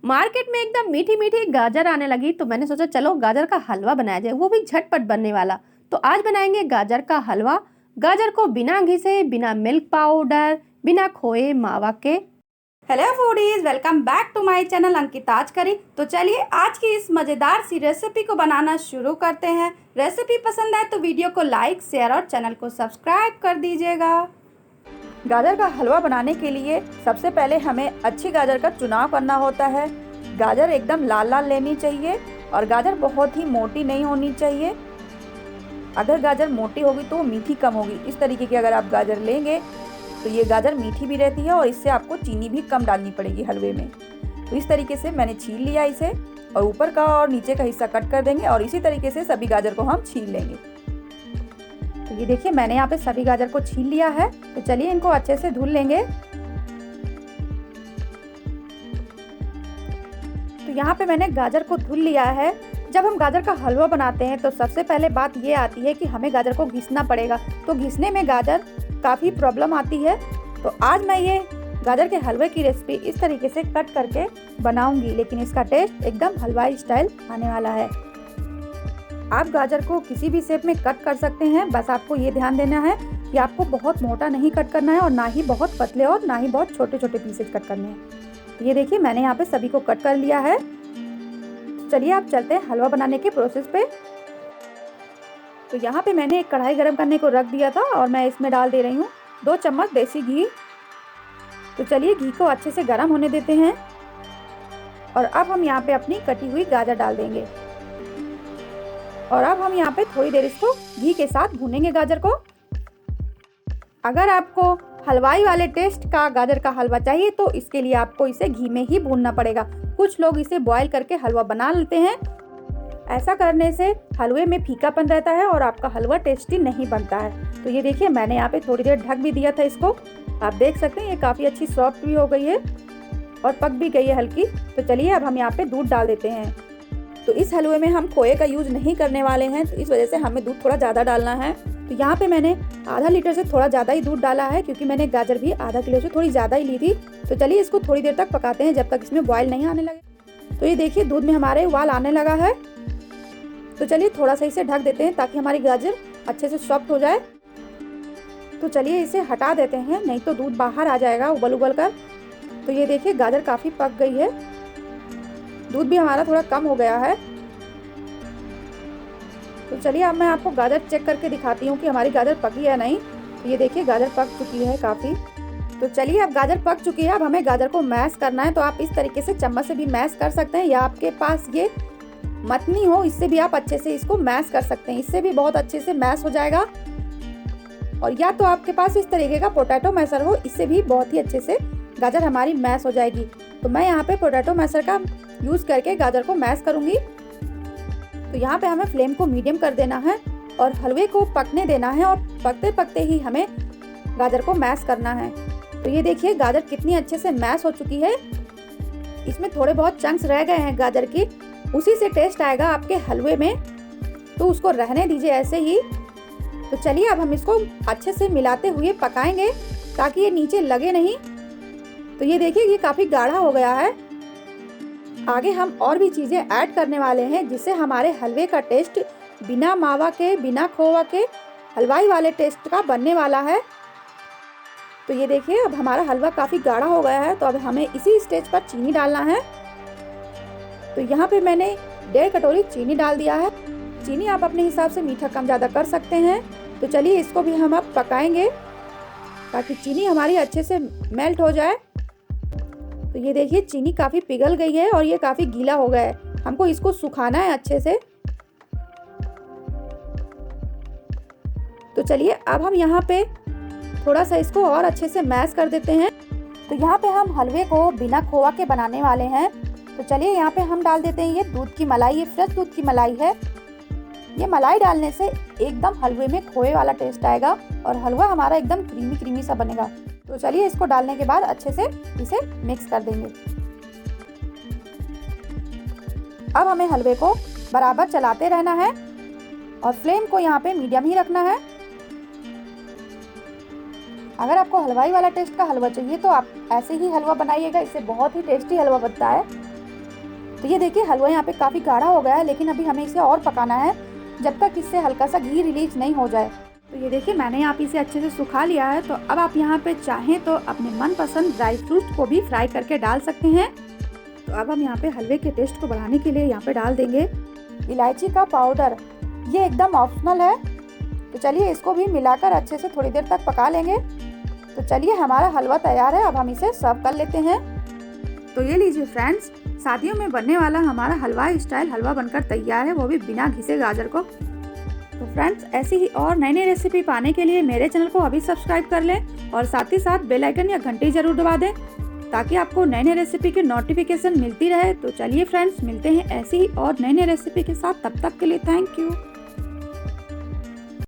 Market में एकदम मीठी मीठी गाजर आने लगी तो मैंने सोचा चलो गाजर का हलवा बनाया जाए, वो भी झटपट बनने वाला। तो आज बनाएंगे गाजर का हलवा। गाजर को बिना घी से, बिना मिल्क पाउडर, बिना खोए मावा के। Hello foodies, welcome back to my channel Ankita आज करी। तो चलिए आज की इस मज़ेदार सी रेसिपी को बनाना शुरू करते हैं। रेसिपी पसंद आए तो वीडियो को लाइक, शेयर और चैनल को सब्सक्राइब कर दीजिएगा। गाजर का हलवा बनाने के लिए सबसे पहले हमें अच्छी गाजर का चुनाव करना होता है। गाजर एकदम लाल लाल लेनी चाहिए और गाजर बहुत ही मोटी नहीं होनी चाहिए। अगर गाजर मोटी होगी तो मीठी कम होगी। इस तरीके की अगर आप गाजर लेंगे तो ये गाजर मीठी भी रहती है और इससे आपको चीनी भी कम डालनी पड़ेगी हलवे में। तो इस तरीके से मैंने छील लिया इसे और ऊपर का और नीचे का हिस्सा कट कर देंगे और इसी तरीके से सभी गाजर को हम छील लेंगे। तो ये देखिए मैंने यहाँ पे सभी गाजर को छील लिया है। तो चलिए इनको अच्छे से धुल लेंगे। तो यहाँ पे मैंने गाजर को धुल लिया है। जब हम गाजर का हलवा बनाते हैं तो सबसे पहले बात ये आती है कि हमें गाजर को घिसना पड़ेगा। तो घिसने में गाजर काफ़ी प्रॉब्लम आती है। तो आज मैं ये गाजर के हलवे की रेसिपी इस तरीके से कट करके बनाऊंगी, लेकिन इसका टेस्ट एकदम हलवाई स्टाइल आने वाला है। आप गाजर को किसी भी शेप में कट कर सकते हैं, बस आपको ये ध्यान देना है कि आपको बहुत मोटा नहीं कट करना है और ना ही बहुत पतले और ना ही बहुत छोटे छोटे पीसेज कट करने हैं। तो ये देखिए मैंने यहाँ पे सभी को कट कर लिया है। तो चलिए आप चलते हैं हलवा बनाने के प्रोसेस पे। तो यहाँ पे मैंने एक कढ़ाई गर्म करने को रख दिया था और मैं इसमें डाल दे रही हूँ 2 चम्मच देसी घी। तो चलिए घी को अच्छे से गर्म होने देते हैं और अब हम यहाँ पे अपनी कटी हुई गाजर डाल देंगे और अब हम यहाँ पे थोड़ी देर इसको घी के साथ भूनेंगे गाजर को। अगर आपको हलवाई वाले टेस्ट का गाजर का हलवा चाहिए तो इसके लिए आपको इसे घी में ही भूनना पड़ेगा। कुछ लोग इसे बॉईल करके हलवा बना लेते हैं। ऐसा करने से हलवे में फीकापन रहता है और आपका हलवा टेस्टी नहीं बनता है। तो ये देखिए मैंने यहाँ पे थोड़ी देर ढक भी दिया था इसको। आप देख सकते हैं ये काफ़ी अच्छी सॉफ्ट भी हो गई है और पक भी गई है हल्की। तो चलिए अब हम यहाँ पे दूध डाल देते हैं। तो इस हलवे में हम खोए का यूज़ नहीं करने वाले हैं, तो इस वजह से हमें दूध थोड़ा ज़्यादा डालना है। तो यहाँ पे मैंने आधा लीटर से थोड़ा ज़्यादा ही दूध डाला है, क्योंकि मैंने गाजर भी आधा किलो से थोड़ी ज़्यादा ही ली थी। तो चलिए इसको थोड़ी देर तक पकाते हैं जब तक इसमें बॉयल नहीं आने लगे। तो ये देखिए दूध में हमारे उबाल आने लगा है। तो चलिए थोड़ा सा इसे ढक देते हैं ताकि हमारी गाजर अच्छे से सॉफ्ट हो जाए। तो चलिए इसे हटा देते हैं, नहीं तो दूध बाहर आ जाएगा उबल उबल कर। तो ये देखिए गाजर काफ़ी पक गई है, दूध भी हमारा थोड़ा कम हो गया है। तो चलिए अब मैं आपको गाजर चेक करके दिखाती हूँ कि हमारी गाजर पकी है नहीं। तो ये देखिए गाजर पक चुकी है काफ़ी। तो चलिए अब गाजर पक चुकी है। अब हमें गाजर को मैश करना है। तो आप इस तरीके से चम्मच से भी मैश कर सकते हैं, या आपके पास ये मतनी हो इससे भी आप अच्छे से इसको मैश कर सकते हैं, इससे भी बहुत अच्छे से मैश हो जाएगा। और या तो आपके पास इस तरीके का पोटैटो मैशर हो, इससे भी बहुत ही अच्छे से गाजर हमारी मैश हो जाएगी। तो मैं यहाँ पे पोटैटो मैशर का यूज़ करके गाजर को मैश करूँगी। तो यहाँ पे हमें फ्लेम को मीडियम कर देना है और हलवे को पकने देना है और पकते पकते ही हमें गाजर को मैश करना है। तो ये देखिए गाजर कितनी अच्छे से मैश हो चुकी है। इसमें थोड़े बहुत चंक्स रह गए हैं गाजर की, उसी से टेस्ट आएगा आपके हलवे में, तो उसको रहने दीजिए ऐसे ही। तो चलिए अब हम इसको अच्छे से मिलाते हुए पकाएंगे ताकि ये नीचे लगे नहीं। तो ये देखिए ये काफ़ी गाढ़ा हो गया है। आगे हम और भी चीज़ें ऐड करने वाले हैं जिससे हमारे हलवे का टेस्ट बिना मावा के, बिना खोवा के हलवाई वाले टेस्ट का बनने वाला है। तो ये देखिए अब हमारा हलवा काफ़ी गाढ़ा हो गया है। तो अब हमें इसी स्टेज पर चीनी डालना है। तो यहाँ पे मैंने 1.5 कटोरी चीनी डाल दिया है। चीनी आप अपने हिसाब से मीठा कम ज़्यादा कर सकते हैं। तो चलिए इसको भी हम अब पकाएंगे ताकि चीनी हमारी अच्छे से मेल्ट हो जाए। तो ये देखिए चीनी काफ़ी पिघल गई है और ये काफ़ी गीला हो गया है। हमको इसको सुखाना है अच्छे से। तो चलिए अब हम यहाँ पे थोड़ा सा इसको और अच्छे से मैश कर देते हैं। तो यहाँ पे हम हलवे को बिना खोवा के बनाने वाले हैं। तो चलिए यहाँ पे हम डाल देते हैं ये दूध की मलाई। ये फ्रेश दूध की मलाई है। ये मलाई डालने से एकदम हलवे में खोए वाला टेस्ट आएगा और हलवा हमारा एकदम क्रीमी क्रीमी सा बनेगा। तो चलिए इसको डालने के बाद अच्छे से इसे मिक्स कर देंगे। अब हमें हलवे को बराबर चलाते रहना है और फ्लेम को यहाँ पे मीडियम ही रखना है। अगर आपको हलवाई वाला टेस्ट का हलवा चाहिए तो आप ऐसे ही हलवा बनाइएगा, इससे बहुत ही टेस्टी हलवा बनता है। तो ये देखिए हलवा यहाँ पे काफ़ी गाढ़ा हो गया है, लेकिन अभी हमें इसे और पकाना है जब तक इससे हल्का सा घी रिलीज नहीं हो जाए। तो ये देखिए मैंने यहाँ पे इसे अच्छे से सुखा लिया है। तो अब आप यहाँ पे चाहें तो अपने मनपसंद ड्राई फ्रूट को भी फ्राई करके डाल सकते हैं। तो अब हम यहाँ पे हलवे के टेस्ट को बढ़ाने के लिए यहाँ पे डाल देंगे इलायची का पाउडर। ये एकदम ऑप्शनल है। तो चलिए इसको भी मिलाकर अच्छे से थोड़ी देर तक पका लेंगे। तो चलिए हमारा हलवा तैयार है, अब हम इसे सर्व कर लेते हैं। तो ये लीजिए फ्रेंड्स, शादियों में बनने वाला हमारा हलवाई स्टाइल हलवा बनकर तैयार है, वो भी बिना घिसे गाजर को। तो फ्रेंड्स ऐसी ही और नई नई रेसिपी पाने के लिए मेरे चैनल को अभी सब्सक्राइब कर लें और साथ ही साथ बेल आइकन या घंटी जरूर दबा दें ताकि आपको नई नई रेसिपी की नोटिफिकेशन मिलती रहे। तो चलिए फ्रेंड्स मिलते हैं ऐसी ही और नई नई रेसिपी के साथ, तब तक के लिए थैंक यू।